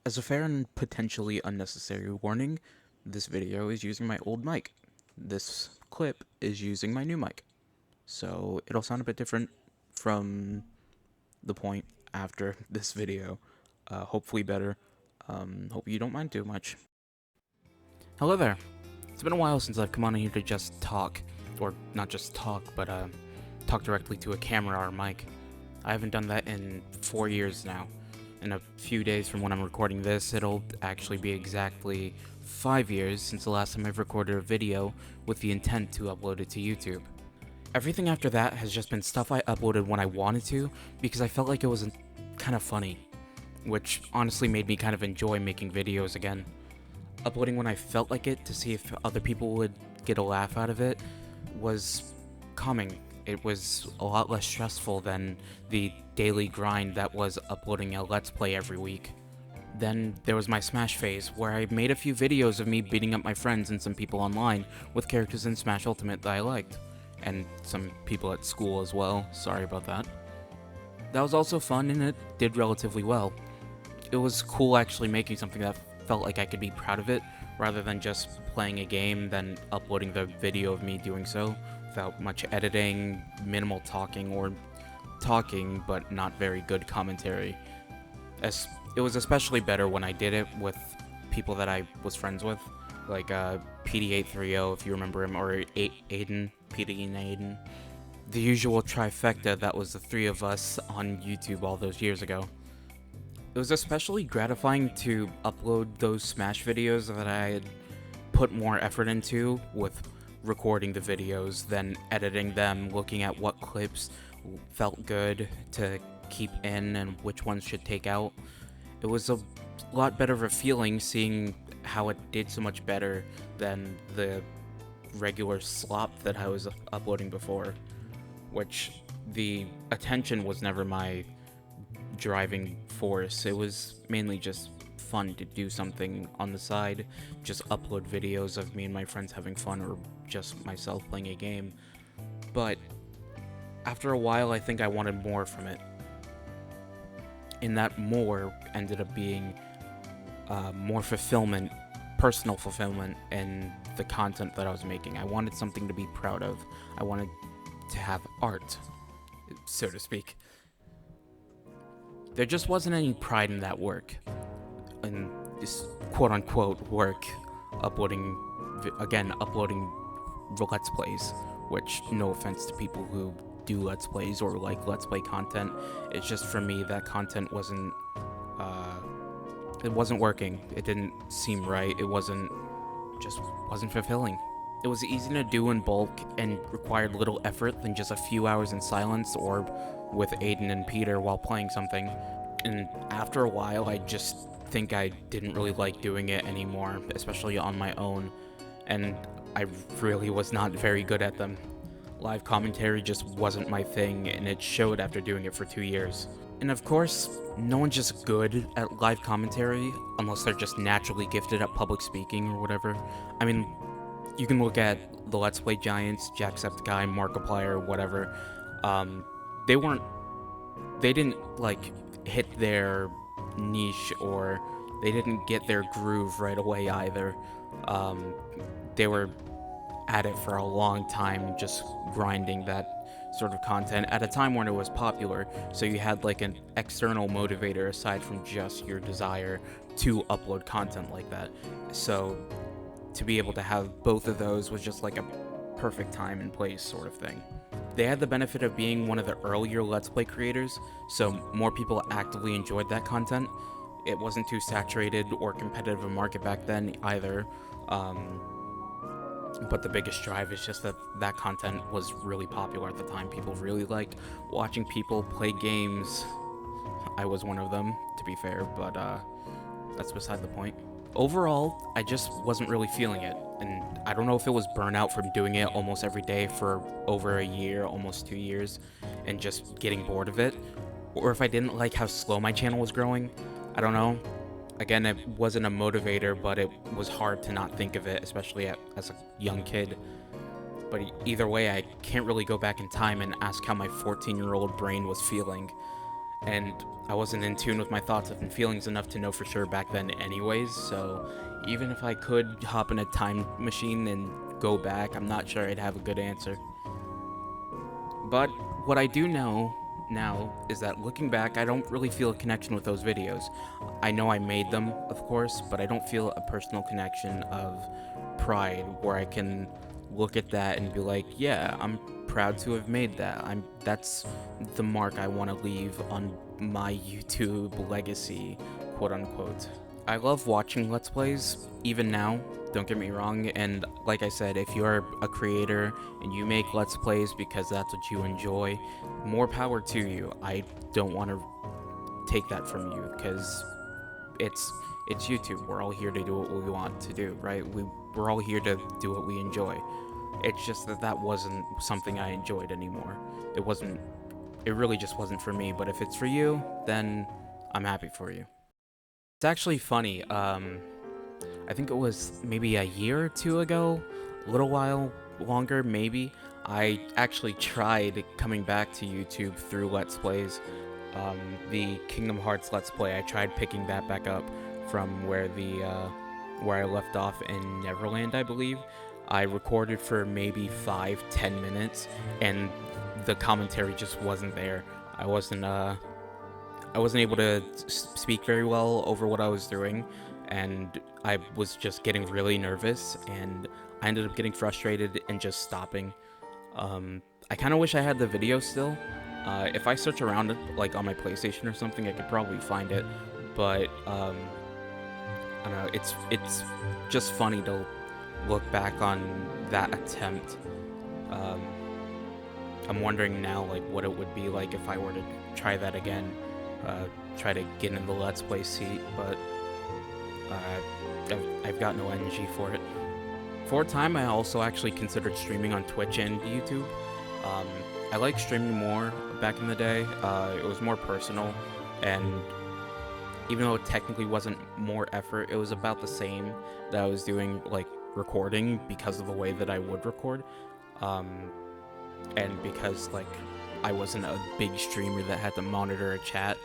As a fair and potentially unnecessary warning, this video is using my old mic. This clip is using my new mic. So it'll sound a bit different from the point after this video. Hopefully better. Hope you don't mind too much. Hello there. It's been a while since I've come on here to just talk. Or not just talk, but talk directly to a camera or mic. I haven't done that in 4 years now. In a few days from when I'm recording this, it'll actually be exactly 5 years since the last time I've recorded a video with the intent to upload it to YouTube. Everything after that has just been stuff I uploaded when I wanted to because I felt like it was kind of funny, which honestly made me kind of enjoy making videos again. Uploading when I felt like it to see if other people would get a laugh out of it was calming. It was a lot less stressful than the daily grind that was uploading a Let's Play every week. Then there was my Smash phase, where I made a few videos of me beating up my friends and some people online with characters in Smash Ultimate that I liked. And some people at school as well, sorry about that. That was also fun and it did relatively well. It was cool actually making something that felt like I could be proud of it, rather than just playing a game, then uploading the video of me doing so, without much editing, minimal talking, or talking but not very good commentary. It was especially better when I did it with people that I was friends with, like PD830 if you remember him, or Aiden, PD and Aiden. The usual trifecta that was the three of us on YouTube all those years ago. It was especially gratifying to upload those Smash videos that I had put more effort into with recording the videos, then editing them, looking at what clips felt good to keep in and which ones should take out. It was a lot better of a feeling seeing how it did so much better than the regular slop that I was uploading before, which the attention was never my driving force. It was mainly just fun to do something on the side, just upload videos of me and my friends having fun or just myself playing a game. But after a while, I think I wanted more from it. And that more ended up being more fulfillment, personal fulfillment in the content that I was making. I wanted something to be proud of. I wanted to have art, so to speak. There just wasn't any pride in that work, in this quote-unquote work, uploading Let's Plays, which, no offense to people who do Let's Plays or like Let's Play content, it's just for me that content wasn't working. It didn't seem right. It wasn't fulfilling. It was easy to do in bulk and required little effort than just a few hours in silence or with Aiden and Peter while playing something. And after a while, I just think I didn't really like doing it anymore, especially on my own, and I really was not very good at them. Live commentary just wasn't my thing, and it showed after doing it for 2 years. And of course, no one's just good at live commentary unless they're just naturally gifted at public speaking or whatever. I mean, you can look at the Let's Play Giants, Jacksepticeye, Markiplier, whatever. They didn't like hit their niche, or they didn't get their groove right away either. They were at it for a long time, just grinding that sort of content at a time when it was popular, so you had like an external motivator aside from just your desire to upload content like that. So to be able to have both of those was just like a perfect time and place sort of thing. They had the benefit of being one of the earlier Let's Play creators, so more people actively enjoyed that content. It wasn't too saturated or competitive a market back then either. But the biggest drive is just that content was really popular at the time. People really liked watching people play games. I was one of them, to be fair, but that's beside the point. Overall, I just wasn't really feeling it, and I don't know if it was burnout from doing it almost every day for over a year, almost 2 years, and just getting bored of it, or if I didn't like how slow my channel was growing. I don't know. Again, it wasn't a motivator, but it was hard to not think of it, especially as a young kid. But either way, I can't really go back in time and ask how my 14-year-old brain was feeling. and I wasn't in tune with my thoughts and feelings enough to know for sure back then anyways, so even if I could hop in a time machine and go back, I'm not sure I'd have a good answer. But what I do know now is that looking back, I don't really feel a connection with those videos. I know I made them, of course, but I don't feel a personal connection of pride where I can look at that and be like, yeah, I'm proud to have made that. That's the mark I want to leave on my YouTube legacy, quote unquote. I love watching Let's Plays, even now, don't get me wrong, and like I said, if you're a creator and you make Let's Plays because that's what you enjoy, more power to you. I don't want to take that from you, because it's it's YouTube. We're all here to do what we want to do, right? We're all here to do what we enjoy. It's just that that wasn't something I enjoyed anymore. It really just wasn't for me, but if it's for you, then I'm happy for you. It's actually funny. I think it was maybe a year or two ago, a little while longer maybe. I actually tried coming back to YouTube through Let's Plays. The Kingdom Hearts Let's Play, I tried picking that back up from where I left off in Neverland, I believe. I recorded for maybe 5-10 minutes, and the commentary just wasn't there. I wasn't able to speak very well over what I was doing, and I was just getting really nervous, and I ended up getting frustrated and just stopping. I kind of wish I had the video still. If I search around it, like on my PlayStation or something, I could probably find it, but I don't know. It's just funny to look back on that attempt. Um, I'm wondering now, like, what it would be like if I were to try that again. Try to get in the Let's Play seat, but I've got no energy for it. For a time, I also actually considered streaming on Twitch and YouTube. I like streaming more back in the day. It was more personal, and even though it technically wasn't more effort, it was about the same that I was doing, like, recording, because of the way that I would record. And because, like, I wasn't a big streamer that had to monitor a chat.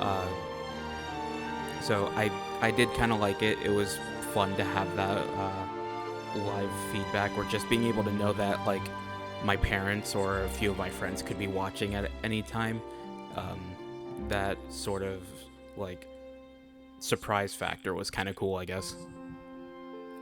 Uh, so I did kind of like it. It was fun to have that live feedback, or just being able to know that, like, my parents or a few of my friends could be watching at any time. That sort of, like, surprise factor was kind of cool, I guess.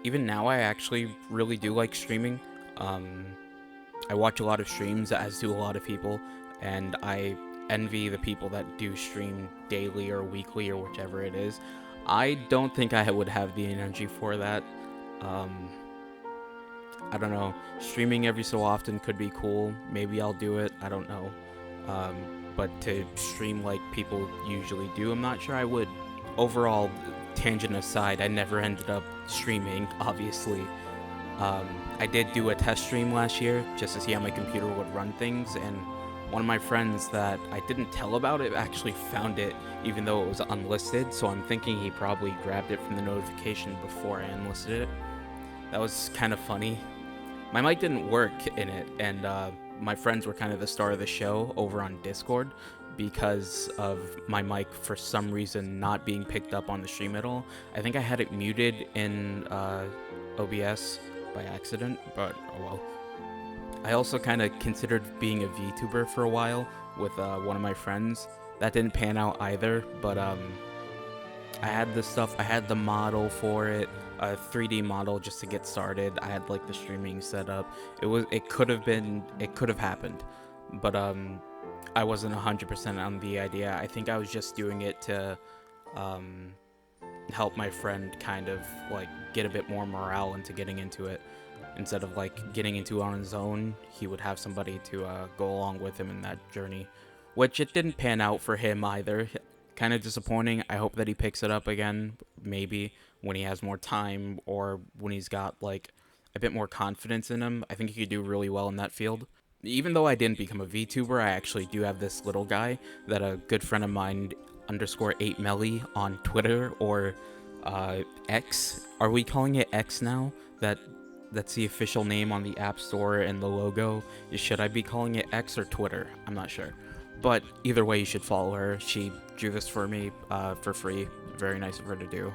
Even now, I actually really do like streaming. I watch a lot of streams, as do a lot of people, and I envy the people that do stream daily or weekly or whichever it is. I don't think I would have the energy for that. I don't know. Streaming every so often could be cool. Maybe I'll do it. I don't know. But to stream like people usually do, I'm not sure I would. Overall, tangent aside, I never ended up streaming, obviously. I did do a test stream last year just to see how my computer would run things, and one of my friends that I didn't tell about it actually found it, even though it was unlisted, so I'm thinking he probably grabbed it from the notification before I unlisted it. That was kind of funny. My mic didn't work in it, and my friends were kind of the star of the show over on Discord because of my mic for some reason not being picked up on the stream at all. I think I had it muted in OBS by accident, but oh well. I also kind of considered being a VTuber for a while with one of my friends. That didn't pan out either, but I had the stuff, I had the model for it, a 3D model just to get started. I had, like, the streaming set up. It could have happened, but I wasn't 100% on the idea. I think I was just doing it to help my friend kind of, like, get a bit more morale into getting into it. Instead of, like, getting into it on his own, he would have somebody to go along with him in that journey, which it didn't pan out for him either. Kind of disappointing. I hope that he picks it up again, maybe when he has more time, or when he's got, like, a bit more confidence in him. I think he could do really well in that field. Even though I didn't become a VTuber, I actually do have this little guy that a good friend of mine, _8melly on Twitter, or X. Are we calling it X now? That's the official name on the App Store and the logo. Should I be calling it X or Twitter? I'm not sure. But either way, you should follow her. She drew this for me for free. Very nice of her to do.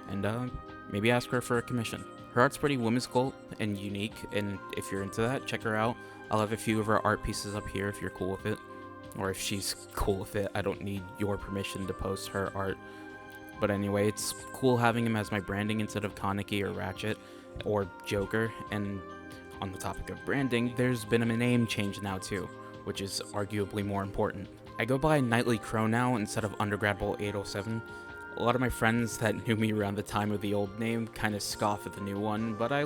And maybe ask her for a commission. Her art's pretty whimsical and unique, and if you're into that, check her out. I'll have a few of her art pieces up here if you're cool with it. Or if she's cool with it. I don't need your permission to post her art. But anyway, it's cool having him as my branding instead of Kaneki or Ratchet or Joker. And on the topic of branding, there's been a name change now too, which is arguably more important. I go by Nightly Crow now instead of Undergrad Bowl 807. A lot of my friends that knew me around the time of the old name kind of scoff at the new one, but I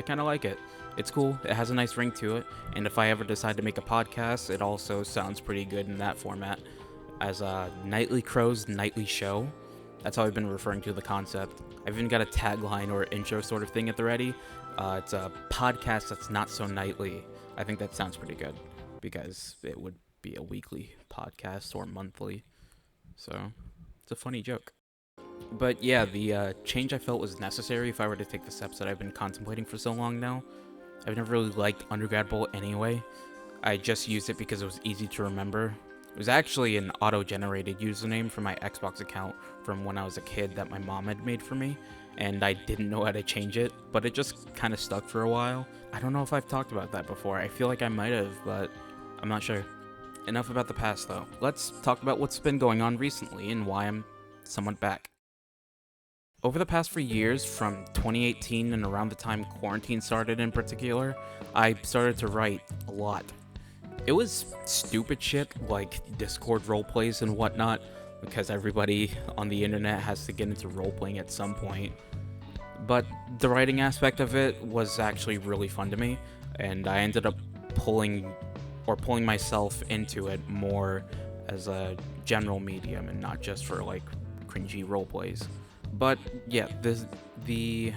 kind of like it. It's cool, it has a nice ring to it, and if I ever decide to make a podcast, it also sounds pretty good in that format. As Nightly Crow's Nightly Show, that's how I've been referring to the concept. I've even got a tagline or intro sort of thing at the ready. It's a podcast that's not so nightly. I think that sounds pretty good, because it would be a weekly podcast or monthly, so it's a funny joke. But yeah, the change I felt was necessary if I were to take the steps that I've been contemplating for so long now. I've never really liked Undergrad Bowl anyway. I just used it because it was easy to remember. It was actually an auto-generated username for my Xbox account from when I was a kid that my mom had made for me, and I didn't know how to change it, but it just kind of stuck for a while. I don't know if I've talked about that before. I feel like I might have, but I'm not sure. Enough about the past though. Let's talk about what's been going on recently and why I'm somewhat back. Over the past few years, from 2018 and around the time quarantine started in particular, I started to write a lot. It was stupid shit like Discord roleplays and whatnot, because everybody on the internet has to get into roleplaying at some point. But the writing aspect of it was actually really fun to me, and I ended up pulling myself into it more as a general medium and not just for like cringy roleplays. But yeah, the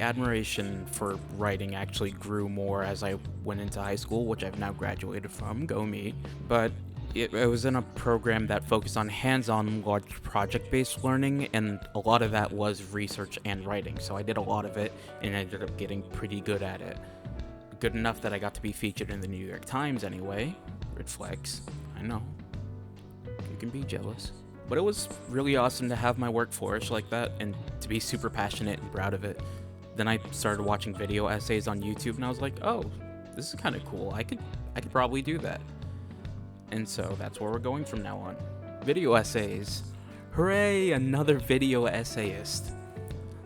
admiration for writing actually grew more as I went into high school, which I've now graduated from, go me. But it was in a program that focused on hands-on large project-based learning, and a lot of that was research and writing, so I did a lot of it and ended up getting pretty good at it. Good enough that I got to be featured in the New York Times anyway. Red flags, I know. You can be jealous. But it was really awesome to have my work flourish like that and to be super passionate and proud of it. Then I started watching video essays on YouTube and I was like, oh, this is kind of cool. I could probably do that. And so that's where we're going from now on. Video essays. Hooray, another video essayist.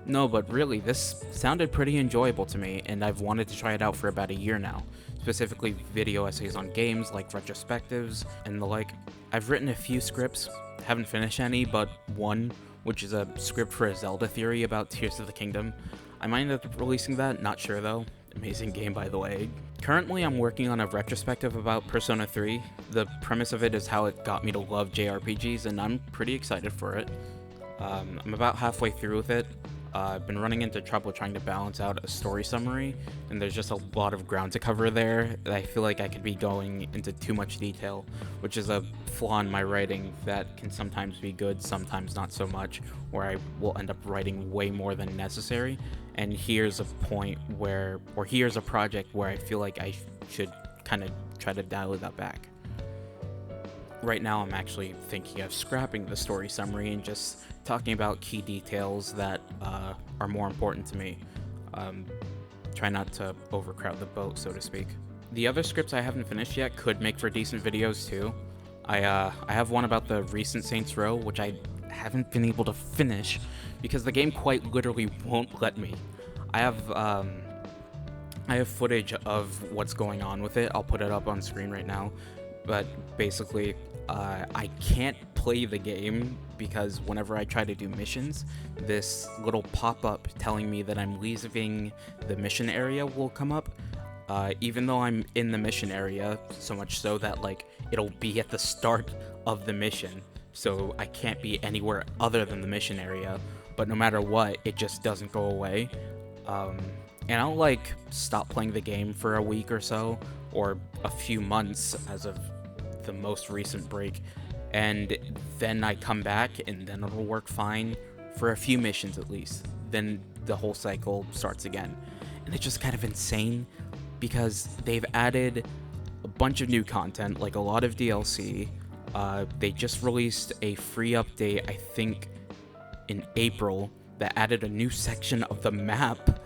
No, but really, this sounded pretty enjoyable to me, and I've wanted to try it out for about a year now. Specifically, video essays on games, like retrospectives, and the like. I've written a few scripts, haven't finished any, but one, which is a script for a Zelda theory about Tears of the Kingdom. I might end up releasing that, not sure though. Amazing game, by the way. Currently, I'm working on a retrospective about Persona 3. The premise of it is how it got me to love JRPGs, and I'm pretty excited for it. I'm about halfway through with it. I've been running into trouble trying to balance out a story summary, and there's just a lot of ground to cover there. I feel like I could be going into too much detail, which is a flaw in my writing that can sometimes be good, sometimes not so much, where I will end up writing way more than necessary. And here's a project where I feel like I should kind of try to dial that back. Right now, I'm actually thinking of scrapping the story summary and just talking about key details that are more important to me. Try not to overcrowd the boat, so to speak. The other scripts I haven't finished yet could make for decent videos too. I have one about the recent Saints Row, which I haven't been able to finish because the game quite literally won't let me. I have footage of what's going on with it. I'll put it up on screen right now. But basically, I can't play the game because whenever I try to do missions, this little pop-up telling me that I'm leaving the mission area will come up, even though I'm in the mission area, so much so that like it'll be at the start of the mission, so I can't be anywhere other than the mission area, but no matter what, it just doesn't go away. And I'll like stop playing the game for a week or so, or a few months as of the most recent break, and then I come back and then it'll work fine for a few missions at least. Then the whole cycle starts again, and it's just kind of insane because they've added a bunch of new content, like a lot of DLC. They just released a free update, I think, in April, that added a new section of the map,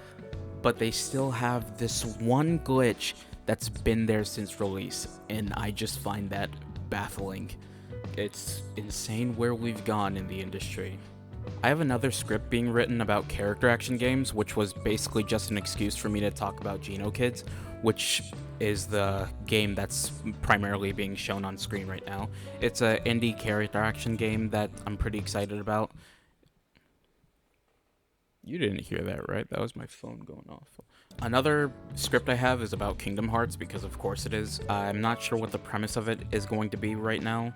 but they still have this one glitch that's been there since release, and I just find that baffling. It's insane where we've gone in the industry. I have another script being written about character action games, which was basically just an excuse for me to talk about Genokids, which is the game that's primarily being shown on screen right now. It's an indie character action game that I'm pretty excited about. You didn't hear that, right? That was my phone going off. Another script I have is about Kingdom Hearts, because of course it is. I'm not sure what the premise of it is going to be right now.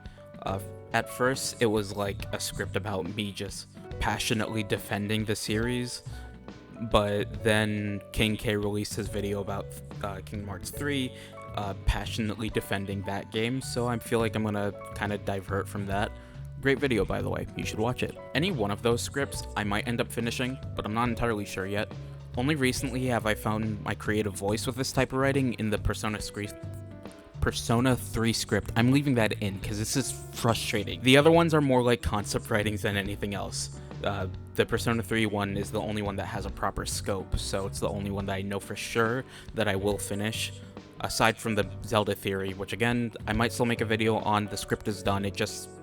At first, it was like a script about me just passionately defending the series, but then King K released his video about Kingdom Hearts 3, passionately defending that game, so I feel like I'm gonna kind of divert from that. Great video, by the way, you should watch it. Any one of those scripts I might end up finishing, but I'm not entirely sure yet. Only recently have I found my creative voice with this type of writing in the Persona 3 script. I'm leaving that in because this is frustrating. The other ones are more like concept writings than anything else. The Persona 3 one is the only one that has a proper scope, so it's the only one that I know for sure that I will finish. Aside from the Zelda theory, which again, I might still make a video on. The script is done,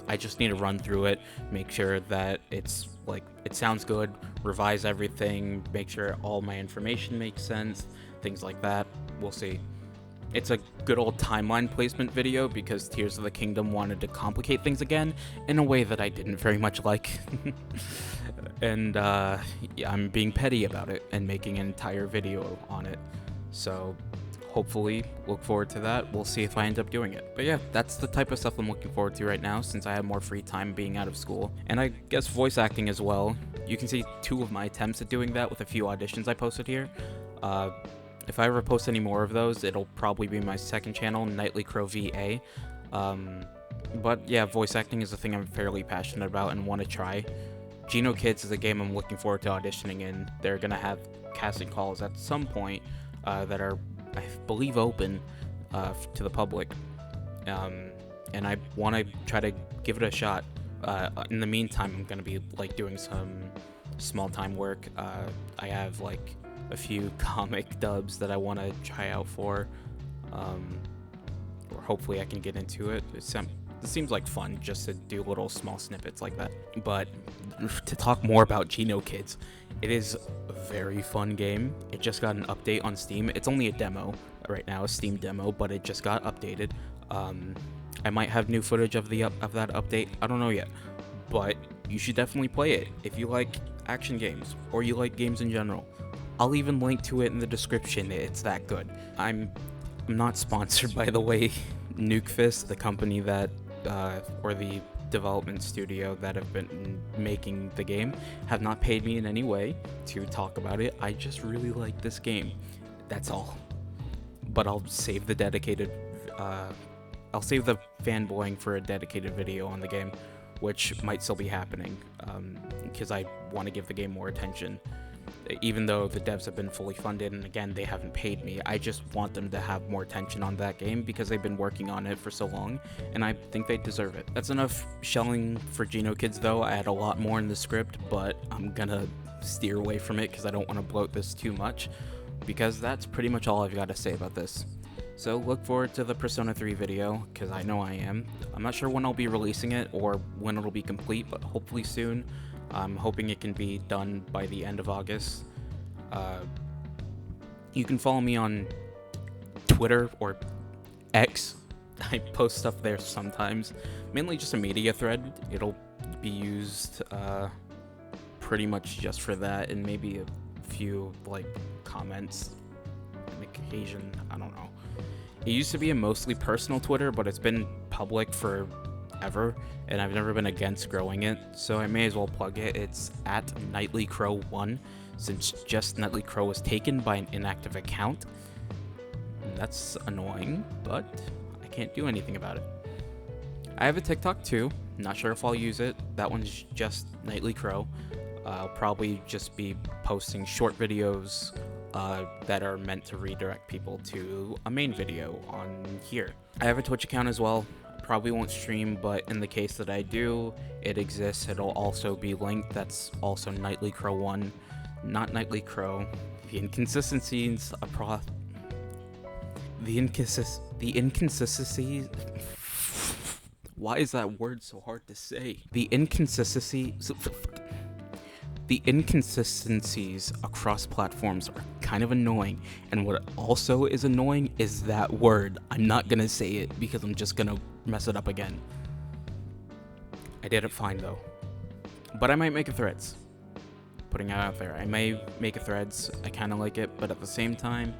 I just need to run through it, make sure that it's like, it sounds good, revise everything, make sure all my information makes sense, things like that. We'll see. It's a good old timeline placement video because Tears of the Kingdom wanted to complicate things again in a way that I didn't very much like. And yeah, I'm being petty about it and making an entire video on it. So hopefully look forward to that. We'll see if I end up doing it. But yeah, that's the type of stuff I'm looking forward to right now since I have more free time being out of school. And I guess voice acting as well. You can see 2 of my attempts at doing that with a few auditions I posted here. If I ever post any more of those, it'll probably be my second channel, Nightly Crow VA. But yeah, voice acting is a thing I'm fairly passionate about and want to try. Genokids is a game I'm looking forward to auditioning in. They're gonna have casting calls at some point that are, I believe, open to the public, and I want to try to give it a shot. In the meantime, I'm gonna be like doing some small time work. I have like a few comic dubs that I want to try out for, or hopefully I can get into it. It seems like fun just to do little small snippets like that. But to talk more about Genokids, it is a very fun game. It just got an update on Steam. It's only a demo right now, a Steam demo, but it just got updated. I might have new footage of that update. I don't know yet, but you should definitely play it if you like action games or you like games in general. I'll even link to it in the description. It's that good. I'm not sponsored, by the way. Nukefist, the company that or the development studio that have been making the game, have not paid me in any way to talk about it. I just really like this game. That's all. But I'll save the dedicated I'll save the fanboying for a dedicated video on the game, which might still be happening, because I want to give the game more attention. Even though the devs have been fully funded, and again, they haven't paid me, I just want them to have more attention on that game because they've been working on it for so long, and I think they deserve it. That's enough shelling for Genokids, though. I had a lot more in the script, but I'm gonna steer away from it because I don't want to bloat this too much, because that's pretty much all I've got to say about this. So look forward to the Persona 3 video, because I know I am. I'm not sure when I'll be releasing it or when it'll be complete, but hopefully soon. I'm hoping it can be done by the end of August. You can follow me on Twitter or X. I post stuff there sometimes, mainly just a media thread. It'll be used pretty much just for that, and maybe a few like comments on occasion. I don't know. It used to be a mostly personal Twitter, but it's been public for ever, and I've never been against growing it, so I may as well plug it. It's at NightlyCrow1, since just Nightly Crow was taken by an inactive account. And that's annoying, but I can't do anything about it. I have a TikTok too, not sure if I'll use it. That one's just Nightly Crow. I'll probably just be posting short videos that are meant to redirect people to a main video on here. I have a Twitch account as well. Probably won't stream, but in the case that I do, it exists. It'll also be linked. That's also Nightly Crow 1, not Nightly Crow. The inconsistencies across the inconsistencies. Why is that word so hard to say? The inconsistencies across platforms are kind of annoying, and what also is annoying is that word. I'm not gonna say it because I'm just gonna mess it up again. I did it fine though, but I might make a threads. Putting it out there, I may make a threads. I kind of like it, but at the same time,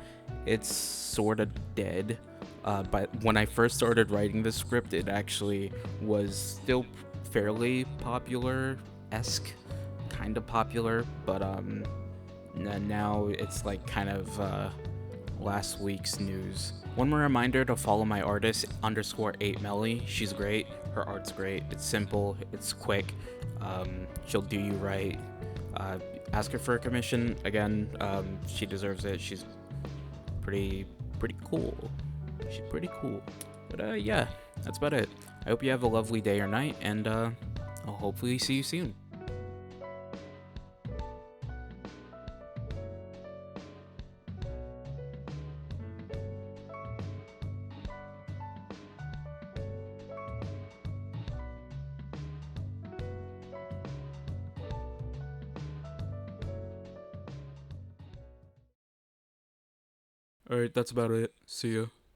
it's sort of dead. But when I first started writing this script, it actually was still fairly popular-esque, kind of popular, but now it's like kind of last week's news. One more reminder to follow my artist _8melly. She's great. Her art's great. It's simple. It's quick. She'll do you right. Ask her for a commission. Again, she deserves it. She's pretty cool. She's pretty cool. But yeah, that's about it. I hope you have a lovely day or night, and I'll hopefully see you soon. Alright, that's about it. See ya.